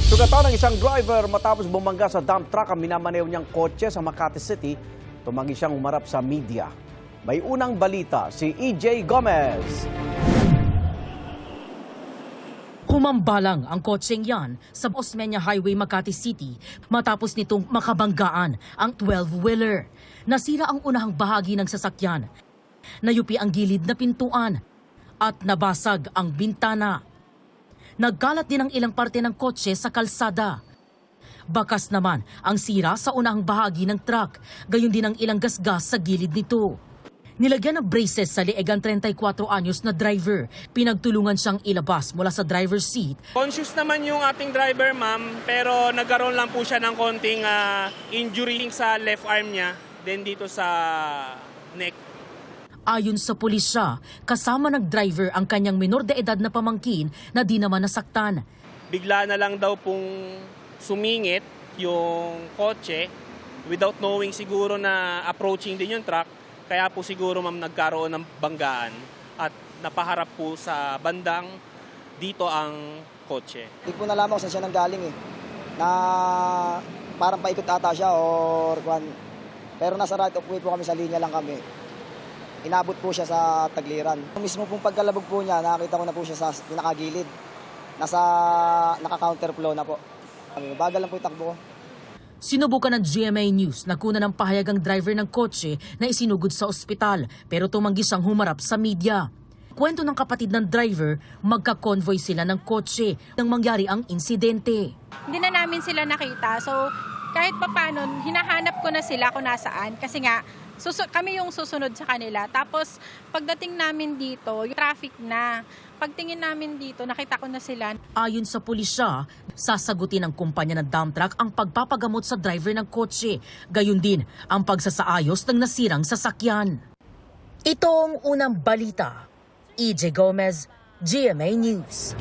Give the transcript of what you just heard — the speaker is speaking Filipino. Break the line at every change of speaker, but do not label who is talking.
Sugatan ng isang driver matapos bumangga sa dump truck ang minamaneho niyang kotse sa Makati City. Tumanggi siyang umarap sa media. May unang balita si EJ Gomez.
Humambalang ang kotseng yan sa Osmeña Highway, Makati City matapos nitong makabanggaan ang 12-wheeler. Nasira ang unahang bahagi ng sasakyan. Nayupi ang gilid na pintuan at nabasag ang bintana. Nagkalat din ang ilang parte ng kotse sa kalsada. Bakas naman ang sira sa unahang bahagi ng truck, gayon din ang ilang gasgas sa gilid nito. Nilagyan ng braces sa leeg ang 34 anyos na driver. Pinagtulungan siyang ilabas mula sa driver's seat.
Conscious naman yung ating driver, ma'am, pero nagkaroon lang po siya ng konting injury sa left arm niya, then dito sa neck.
Ayon sa pulisya, kasama ng driver ang kanyang minor de edad na pamangkin na di naman nasaktan.
Bigla na lang daw pong sumingit yung kotse without knowing siguro na approaching din yung truck. Kaya po siguro, ma'am, nagkaroon ng banggaan at napaharap po sa bandang dito ang kotse.
Hindi po nalaman kung saan siya nanggaling na parang paikot ata siya or kwan. Pero nasa right of way po kami, sa linya lang kami. Inabot po siya sa Tagliran. Mismo pong pagkalabog po niya, nakakita ko na po siya sa pinakagilid. Naka-counterflow na po. Bagal lang po yung takbo ko.
Sinubukan ng GMA News na kunan ng pahayag ang driver ng kotse na isinugod sa ospital pero tumanggi siyang humarap sa media. Kwento ng kapatid ng driver, magka-convoy sila ng kotse nang mangyari ang insidente.
Hindi na namin sila nakita. So kahit papano, hinahanap ko na sila kung nasaan kasi nga kami yung susunod sa kanila. Tapos pagdating namin dito, yung traffic na. Pagtingin namin dito, nakita ko na sila.
Ayon sa pulisya, sasagutin ng kumpanya ng dump truck ang pagpapagamot sa driver ng kotse. Gayon din ang pagsasaayos ng nasirang sasakyan. Ito ang unang balita. EJ Gomez, GMA News.